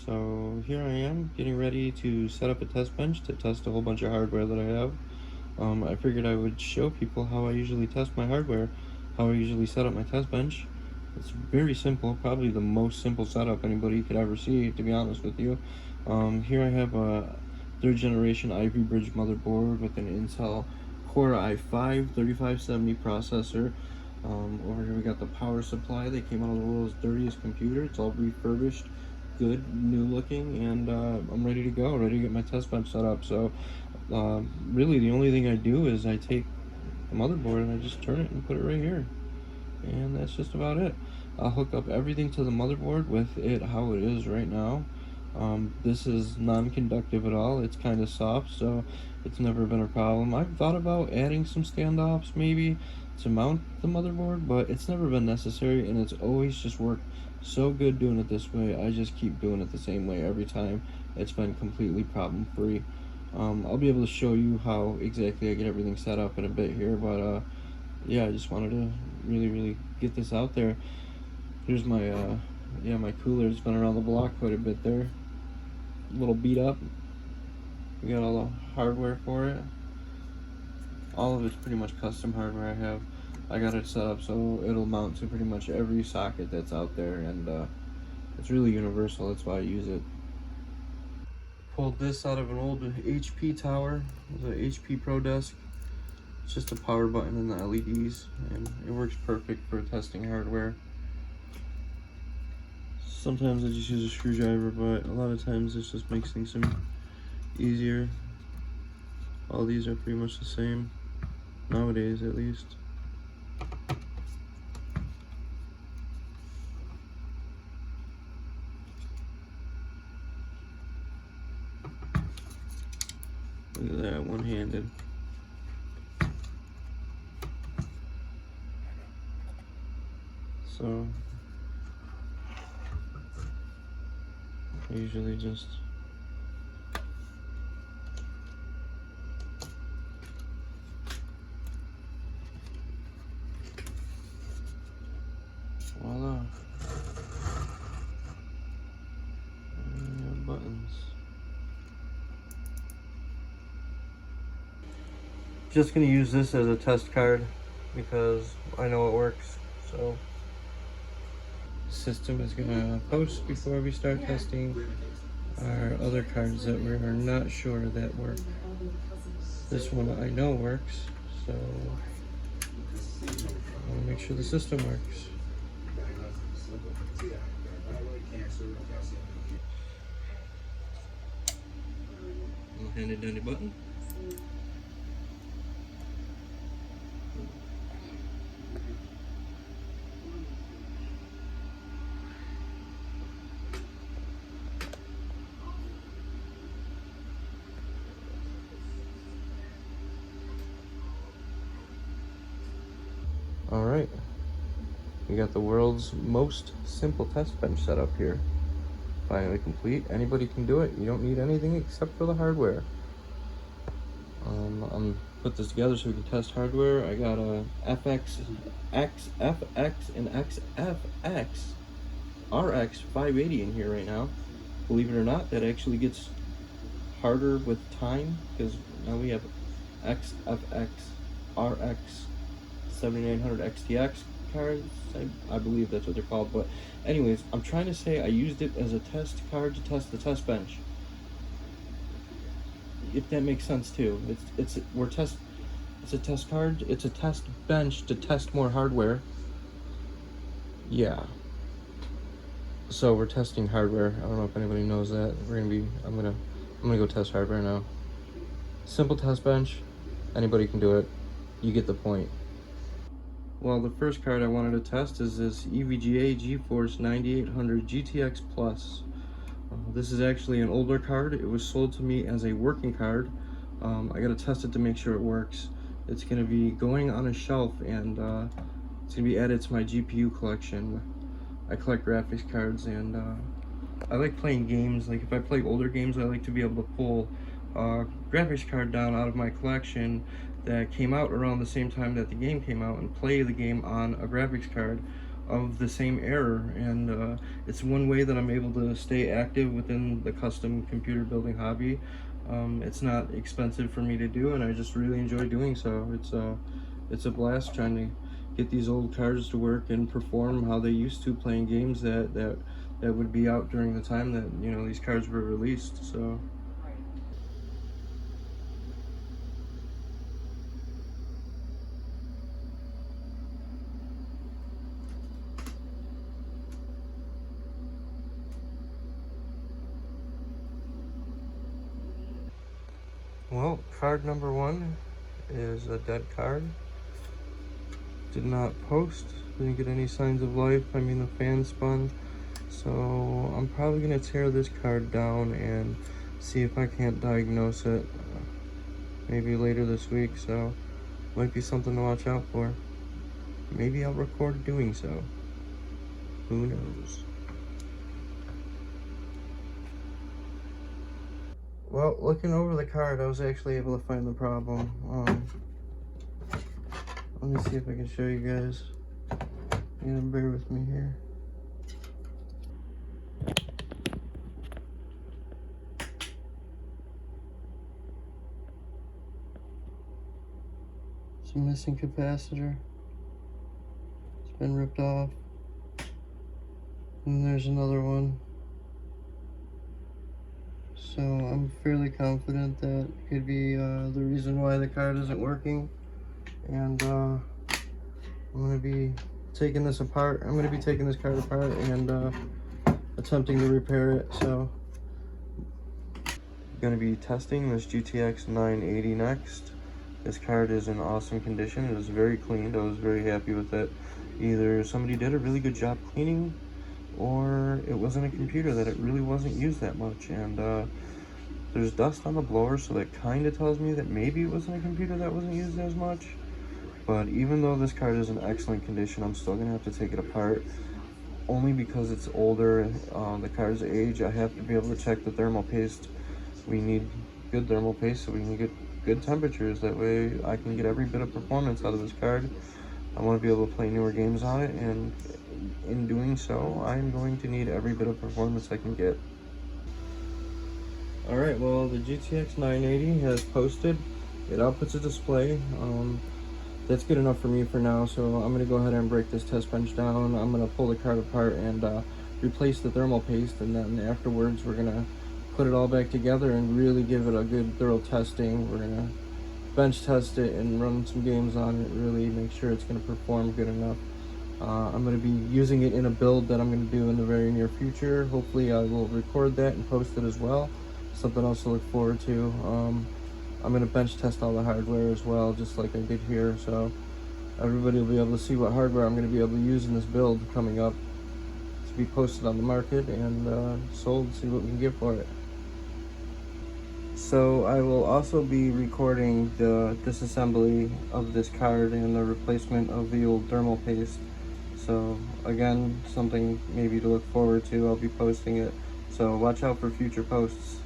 So here I am getting ready to set up a test bench to test a whole bunch of hardware that I have. I figured I would show people how I usually test my hardware, how I usually set up my test bench. It's very simple, probably the most simple setup anybody could ever see, to be honest with you. Here I have a third generation Ivy Bridge motherboard with an Intel Core i5 3570 processor. Over here we got the power supply. They came out of the world's dirtiest computer. It's all refurbished, good, new looking, and I'm ready to go, ready to get my test bench set up. So really the only thing I do is I take the motherboard and I just turn it and put it right here, and that's just about it. I'll hook up everything to the motherboard with it how it is right now. This is non-conductive at all. It's kind of soft, so it's never been a problem. I've thought about adding some standoffs maybe to mount the motherboard, but it's never been necessary, and it's always just worked so good doing it this way. I just keep doing it the same way every time. It's been completely problem-free. I'll be able to show you how exactly I get everything set up in a bit here, but yeah, I just wanted to really get this out there. Here's my yeah, my cooler. It's been around the block quite a bit there. A little beat up. We got all the hardware for it. All of it's pretty much custom hardware I have. I got it set up so it'll mount to pretty much every socket that's out there, and it's really universal. That's why I use it. Pulled this out of an old HP tower. It was an HP Pro Desk. It's just a power button and the LEDs, and it works perfect for testing hardware. Sometimes I just use a screwdriver, but a lot of times this just makes things easier. All these are pretty much the same, nowadays at least. Look at that, one-handed. So I usually just voila. And buttons. Just gonna use this as a test card because I know it works. So system is gonna post before we start testing our other cards that we are not sure that work. This one I know works, so I want to make sure the system works. I'll hand it down the button. All right, we got the world's most simple test bench set up here. Finally complete. Anybody can do it. You don't need anything except for the hardware. I'm put this together so we can test hardware. I got a FX, FX, and XFX RX 580 in here right now. Believe it or not, that actually gets harder with time because now we have XFX RX 7900 XTX cards. I believe that's what they're called. But anyways, I'm trying to say I used it as a test card to test the test bench. If that makes sense too. It's a test card. It's a test bench to test more hardware. Yeah. So we're testing hardware. I don't know if anybody knows that. I'm gonna go test hardware now. Simple test bench. Anybody can do it. You get the point. Well, the first card I wanted to test is this EVGA GeForce 9800 GTX Plus. This is actually an older card. It was sold to me as a working card. I gotta test it to make sure it works. It's gonna be going on a shelf, and it's gonna be added to my GPU collection. I collect graphics cards, and I like playing games. Like if I play older games, I like to be able to pull a graphics card down out of my collection that came out around the same time that the game came out and play the game on a graphics card. of the same error, and it's one way that I'm able to stay active within the custom computer building hobby. It's not expensive for me to do, and I just really enjoy doing so. It's a blast trying to get these old cards to work and perform how they used to, playing games that would be out during the time that, you know, these cards were released. So well, card number one is a dead card. Did not post, didn't get any signs of life. I mean, the fan spun. So I'm probably gonna tear this card down and see if I can't diagnose it maybe later this week. So might be something to watch out for. Maybe I'll record doing so. Who knows? Well, looking over the card, I was actually able to find the problem. Let me see if I can show you guys. You gotta bear with me here. It's a missing capacitor. It's been ripped off. And there's another one. So I'm fairly confident that could be the reason why the card isn't working. And I'm gonna be taking this apart. I'm gonna be taking this card apart and attempting to repair it. So I'm gonna be testing this GTX 980 next. This card is in awesome condition. It is very cleaned. I was very happy with it. Either somebody did a really good job cleaning, or it wasn't a computer that it really wasn't used that much. And there's dust on the blower, so that kind of tells me that maybe it wasn't a computer that wasn't used as much. But even though this card is in excellent condition, I'm still gonna have to take it apart, only because it's older. The card's age, I have to be able to check the thermal paste. We need good thermal paste so we can get good temperatures. That way I can get every bit of performance out of this card. I want to be able to play newer games on it, and in doing so, I'm going to need every bit of performance I can get. Alright, well, the GTX 980 has posted. It outputs a display. That's good enough for me for now, so I'm going to go ahead and break this test bench down. I'm going to pull the card apart and replace the thermal paste, and then afterwards we're going to put it all back together and really give it a good thorough testing. We're going to bench test it and run some games on it, really make sure it's going to perform good enough. I'm going to be using it in a build that I'm going to do in the very near future. Hopefully I will record that and post it as well. Something else to look forward to. I'm going to bench test all the hardware as well, just like I did here, so everybody will be able to see what hardware I'm going to be able to use in this build coming up to be posted on the market and sold, see what we can get for it. So I will also be recording the disassembly of this card and the replacement of the old thermal paste. So again, something maybe to look forward to. I'll be posting it, so watch out for future posts.